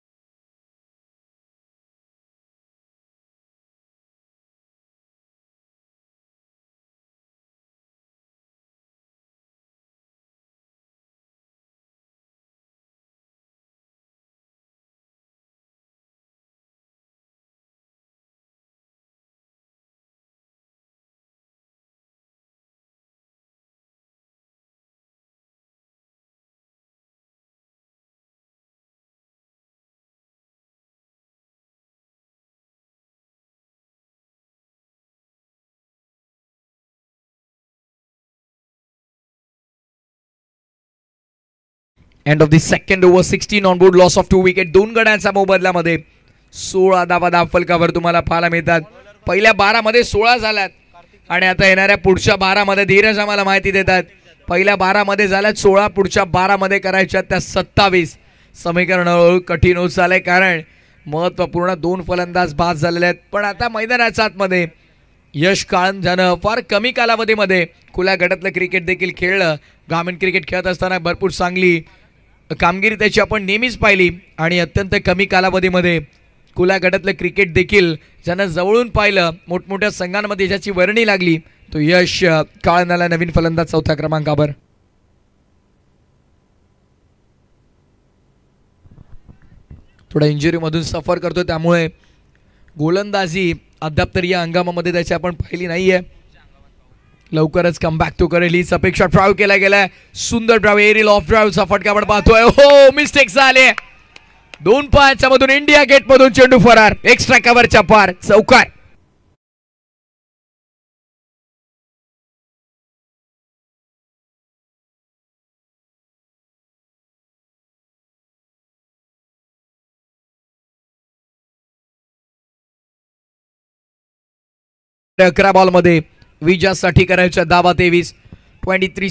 end of the second over. 16 on board. Loss of 2 wicket. 2 गड्यांच्या मोबदल्यामध्ये 16 धावा धावफलकावर तुम्हाला पाहायला मिळतात. पहिल्या 12 मध्ये 16 झाल्यात आणि आता येणाऱ्या पुढच्या 12 मध्ये धीरज आम्हाला माहिती देतात. पहिल्या 12 मध्ये झाल्यात 16, पुढच्या 12 मध्ये करायच्या त्या 27. समीकरण हळूहळू कठीण होत चाललंय कारण महत्वपूर्ण 2 फलंदाज बाद झालेले आहेत. पण आता मैदानाच्या आतमध्ये यश काळंज ज्यानं फार कमी कालावधीमध्ये खुल्या गटातलं क्रिकेट देखील खेळलं. ग्रामीण क्रिकेट खेळत असताना भरपूर चांगली कामगिरी त्याची आपण नेहमीच पाहिली आणि अत्यंत कमी कालावधीमध्ये खुल्या गटातलं क्रिकेट देखील ज्यानं जवळून पाहिलं. मोठमोठ्या संघांमध्ये ज्याची वर्णी लागली तो यश काळंजला नवीन फलंदाज 4थ्या क्रमांकावर. थोडा इंजुरीमधून सफर करतो त्यामुळे गोलंदाजी अद्याप तरी या हंगामामध्ये त्याची आपण पाहिली नाहीये. लवकरच कमबॅक तो करेल हीच अपेक्षा. ड्राईव्ह केला गेलाय. सुंदर ड्राईव्ह. एरियल ऑफ ड्राईव्हचा फटका आपण पाहतोय. हो मिस्टेक झाले. 2 पायाच्या मधून इंडिया गेट मधून चेंडू फरार. एक्स्ट्रा कव्हरच्या पार. चौकार. अकरा बॉल मध्ये विजयासाठी करायच्या दावा 23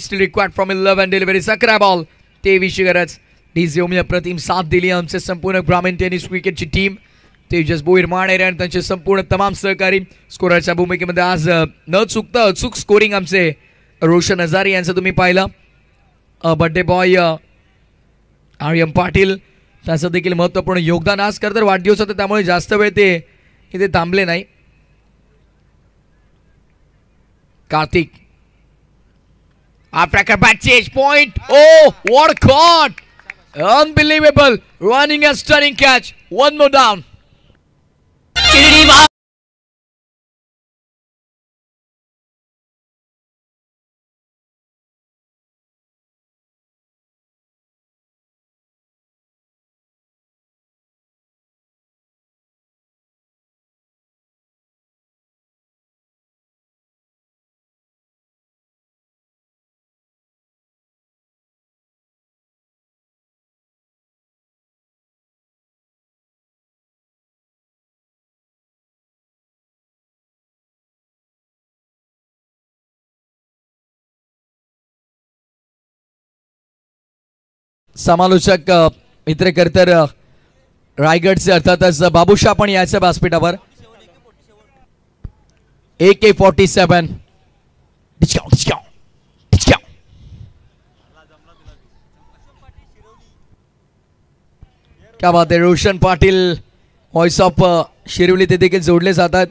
still required from 11 deliveries. 11 ball 23 ची गरज. डीझी अप्रतिम साथ दिली आमचे संपूर्ण ग्रामीण टेनिस क्रिकेटची टीम. तेजस भोईर माणेरे आणि त्यांचे संपूर्ण तमाम सहकारी. स्कोररच्या भूमिकेमध्ये आज न चुकता अचूक स्कोरिंग आमचे रोशन हजारी यांचं तुम्ही पाहिलं. बर्थडे बॉय आर्यम पाटील त्यांचं देखील महत्त्वपूर्ण योगदान. आज खरं तर वाढदिवस होता त्यामुळे जास्त वेळ ते इथे थांबले नाही. Karthik. After bat chase point. Oh, what a caught! Unbelievable. Running a stunning catch. One more down. समालोचक मित्रेकर तर रायगडचे अर्थातच बाबूशाह पण याच्या व्यासपीठावर. AK-47 क्या बात है. रोशन पाटील व्हॉइस ऑफ शिरवली ते देखील जोडले जातात.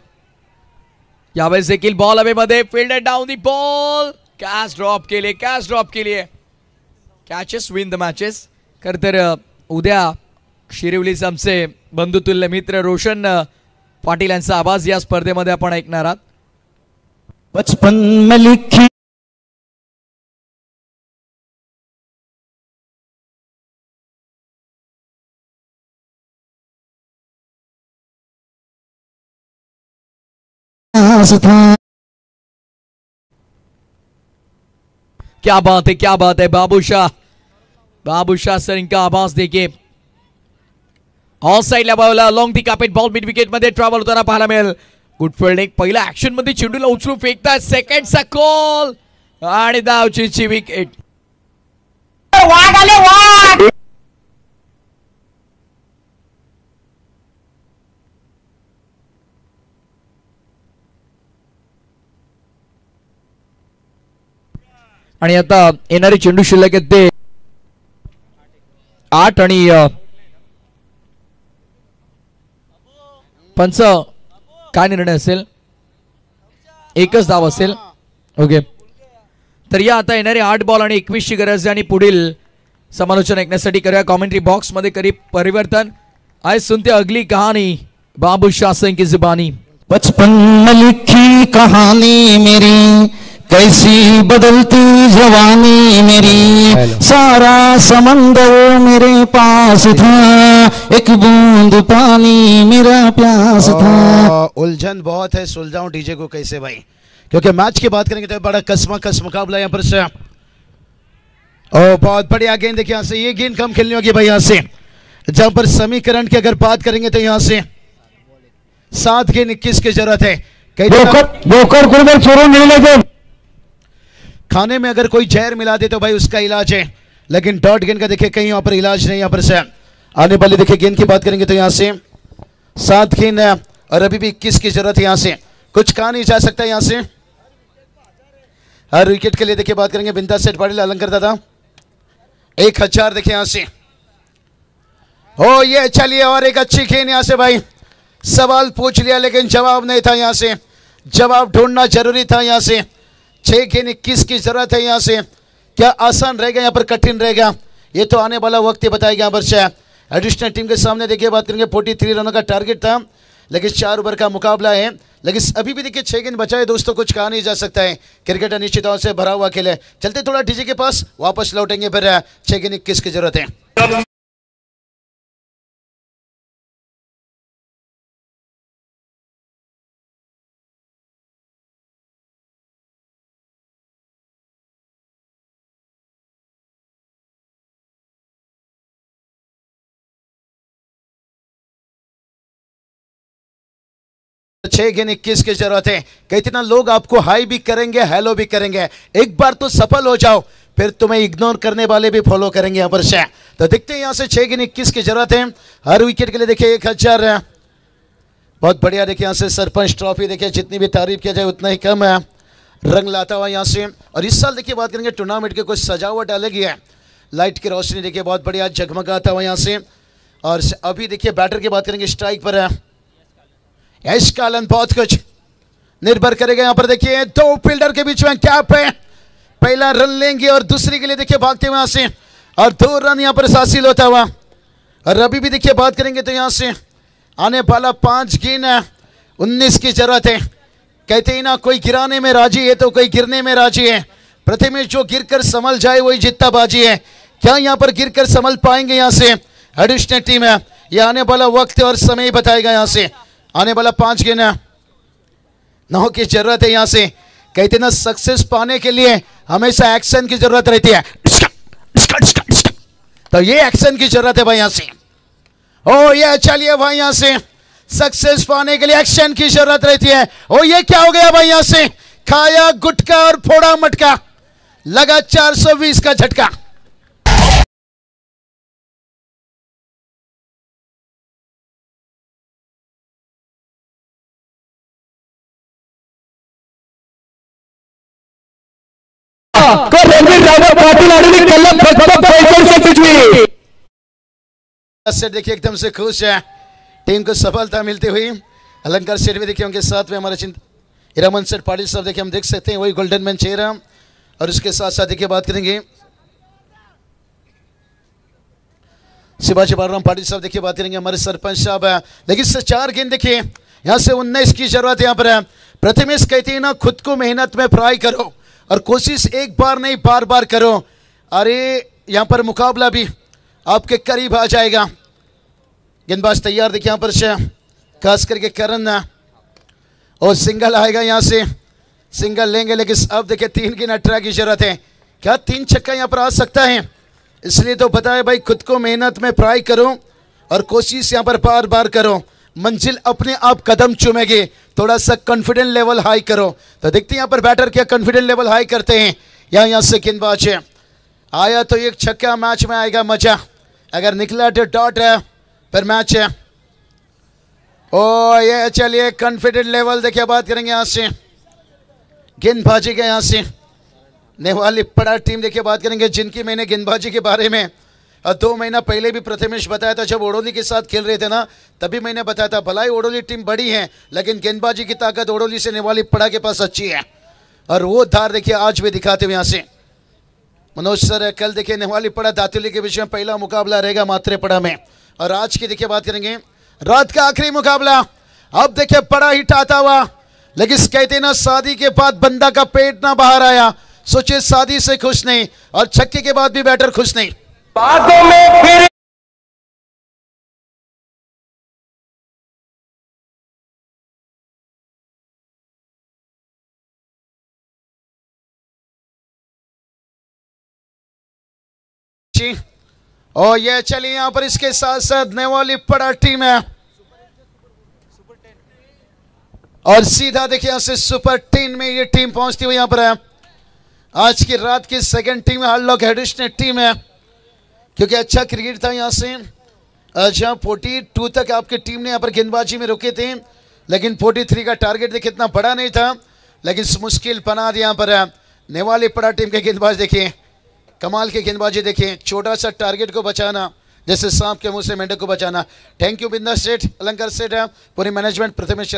यावेळेस देखील बॉल हवेमध्ये, fielded down the ball, catch drop केले, कॅचेस विन द मॅचेस. खरं तर उद्या शिरवलीचे आमचे बंधुतुल्य मित्र रोशन पाटील यांचा आवाज या स्पर्धेमध्ये आपण ऐकणार आहात. बचपन में लिखी क्या बात है बाबू शाह सर, इनका आवाज देखिए. ऑन साइडला बॉल लॉंग दी कार्पेट, बॉल मिड विकेट मध्ये ट्रॅव्हल होताना पाहायला मिळेल. गुड फिल्डिंग, पहिल्या ऍक्शन मध्ये चेंडूला उचलून फेकतात, सेकंडचा कॉल आणि धावचीची विकेट. आणि आता येणारे चेंडू शिल्लक आहेत ते 8 आणि पंच काय निर्णय असेल? एकच धाव असेल. ओके, तर या आता येणारे 8 बॉल आणि 21 ची गरज आहे. आणि पुढील समालोचन ऐकण्यासाठी करूया कॉमेंट्री बॉक्स मध्ये करी परिवर्तन. आज सुनते अगली कहानी बाबू शाह सिंह की जुबानी. बचपन में लिखी कहानी मेरी, कैसी बदलती जवानी मेरी, सारा समंदर मेरे पास था, एक बूंद पानी मेरा प्यास था. उलझन बहुत है, सुलझाऊं डीजे को कैसे भाई, क्योंकि मैच की बात करेंगे तो बड़ा कस मुकाबला यहाँ पर से. ओ बहुत बढ़िया गेंद देखिए यहाँ से, ये गेंद कम खेलनी होगी भाई यहाँ से. जहां पर समीकरण की अगर बात करेंगे तो यहाँ से 7 गेंद 21 की जरूरत है. खाने में अगर कोई जहर मिला दे तो भाई उसका इलाज है, लेकिन डॉट गेंद का देखिए कहीं यहाँ पर इलाज नहीं. यहाँ पर से आने वाली देखिए गेंद की बात करेंगे तो यहाँ से 7 गेंद है और अभी भी 21 की जरूरत है. यहाँ से कुछ कहा नहीं जा सकता. यहाँ से हर विकेट के लिए देखिए बात करेंगे बिंदा सेठ पाटिल अलंकार दादा 1000 देखिए यहाँ से. ओ ये चलिए, और एक अच्छी गेंद यहाँ से भाई. सवाल पूछ लिया लेकिन जवाब नहीं था. यहाँ से जवाब ढूंढना जरूरी था. यहाँ से 6 गेंद 21 की जरूरत है. यहाँ से क्या आसान रहेगा, यहाँ पर कठिन रहेगा, ये तो आने वाला वक्त ही बताएगा. यहाँ पर से एडिशनल टीम के सामने देखिए बात करेंगे 43 रनों का टारगेट था, लेकिन 4 ओवर का मुकाबला है. लेकिन अभी भी देखिए 6 गेंद बचाए दोस्तों, कुछ कहा नहीं जा सकता है. क्रिकेट अनिश्चित तौर से भरा हुआ खेल है. चलते थोड़ा डीजे के पास, वापस लौटेंगे फिर. 6 गेंद 21 की जरूरत है. छह गेंद 21 की जरूरत है. कितना लोग आपको हाई भी करेंगे, हेलो भी करेंगे. एक बार तो सफल हो जाओ, फिर तुम्हें इग्नोर करने वाले भी फॉलो करेंगे. यहाँ पर से तो देखते हैं यहाँ से 6 गेंद 21 की जरूरत है. हर विकेट के लिए देखिए 1000. बहुत बढ़िया. देखिए यहाँ से सरपंच ट्रॉफी देखिए, जितनी भी तारीफ किया जाए उतना ही कम है. रंग लाता हुआ यहाँ से. और इस साल देखिए बात करेंगे टूर्नामेंट की कुछ सजावट अलग ही है. लाइट की रोशनी देखिए बहुत बढ़िया जगमगाता हुआ यहाँ से. और अभी देखिए बैटर की बात करेंगे, स्ट्राइक पर है यश कालन. बहुत कुछ निर्भर करेगा यहाँ पर. देखिए 2 फील्डर के बीच में कैप है. पहला रन लेंगे और दूसरी के लिए देखिए भागते हुए यहाँ से, और 2 रन यहाँ पर हासिल होता हुआ. और अभी भी देखिए बात करेंगे तो यहाँ से आने वाला 5 गेंद 19 की जरूरत है. कहते ही ना, कोई गिराने में राजी है तो कोई गिरने में राजी है. प्रथमेश जो गिरकर संभल जाए वही जितना बाजी है. क्या यहाँ पर गिरकर संभल पाएंगे यहाँ से एडिशनल टीम है? यह आने वाला वक्त और समय ही बताएगा. यहाँ से आने वाला 5 गेंद 9 की जरूरत है. यहाँ से कहते ना, सक्सेस पाने के लिए हमेशा एक्शन की जरूरत रहती है. तो ये एक्शन की जरूरत है भाई यहाँ से. ओ ये चलिए भाई, यहाँ से सक्सेस पाने के लिए एक्शन की जरूरत रहती है. ओ ये क्या हो गया भाई, यहाँ से खाया गुटका और फोड़ा मटका, लगा 420 का झटका. देखिए एकदम से खुश है. टीम को सफलता मिलती हुई। अलंकार सेठ भी देखिए उनके साथ में हमारे रमन सेठ पाटिल साहब देखिए हम देख सकते हैं वही गोल्डन मैन चेहरा। और उसके साथ साथ देखिए बात करेंगे शिवाजी बालराम पाटिल साहब देखिए बात करेंगे हमारे सरपंच साहब। लेकिन इससे 4 गेंद देखिए यहाँ से 19 की जरूरत है। यहाँ पर प्रथमेश कहते हैं ना खुद को मेहनत में फ्राई करो और कोशिश एक बार नहीं बार बार करो। अरे यहाँ पर मुकाबला भी आपके करीब आ जाएगा। गेंदबाज तैयार देखिए यहाँ पर से खास करके करण और सिंगल आएगा यहाँ से सिंगल लेंगे। लेकिन अब देखिए 3 की नटरा की जरूरत है। क्या 3 छक्का यहाँ पर आ सकता है? इसलिए तो बताया भाई खुद को मेहनत में फ्राई करो और कोशिश यहाँ पर बार बार करो। मंजिल अपने आप कदम चूमेगी। थोड़ा सा कॉन्फिडेंट लेवल हाई करो। तो देखते हैं यहाँ पर बैटर क्या कॉन्फिडेंट लेवल हाई करते हैं। यहाँ से गेंदबाज है आया तो एक छक्का मैच में आएगा मजा। अगर निकला तो डॉट है फिर मैच है। ओ ये चलिए कॉन्फिडेंट लेवल देखिए बात करेंगे यहाँ से गेंदबाजी के यहाँ से नेवाली पड़ा टीम देखिए बात करेंगे जिनकी मैंने गेंदबाजी के बारे में 2 महीना पहले भी प्रथमेश बताया था। जब ओडोली के साथ खेल रहे थे ना तभी मैंने बताया था भलाई ओडोली टीम बड़ी है लेकिन गेंदबाजी की ताकत ओडोली से नेवाली पड़ा के पास अच्छी है। और वो धार देखिए आज भी दिखाते हुए यहाँ से मनोज सर कल देखिए नेवाली पड़ा दातुली के बीच में पहला मुकाबला रहेगा मात्रे पड़ा में। और आज की देखिए बात करेंगे रात का आखिरी मुकाबला। अब देखिए बड़ा हिट आता हुआ लेकिन कहते ना शादी के बाद बंदा का पेट ना बाहर आया। सोचिए शादी से खुश नहीं और छक्के के बाद भी बैटर खुश नहीं। बातों में फिर और ये चलिए यहाँ पर इसके साथ साथ नेवाली पड़ा टीम है और सीधा देखिए यहाँ से सुपर 10 में ये टीम पहुंचती हुई यहाँ पर है। आज की रात की सेकंड टीम है हॉलॉक एडिशनल टीम है क्योंकि अच्छा क्रिकेट था यहाँ से। जहाँ 42 तक आपकी टीम ने यहाँ पर गेंदबाजी में रुके थे लेकिन 43 का टारगेट देखिए इतना बड़ा नहीं था लेकिन मुश्किल बना दिया यहाँ पर है। नेवाली पड़ा टीम के गेंदबाज देखिए कमाल के गेंदबाजी देखिए छोटा सा टारगेट को बचाना जैसे सांप के मुंह से मेंढक को बचाना। थैंक यू बिंदा सेठ अलंकार सेठ पूरी मैनेजमेंट प्रथमेश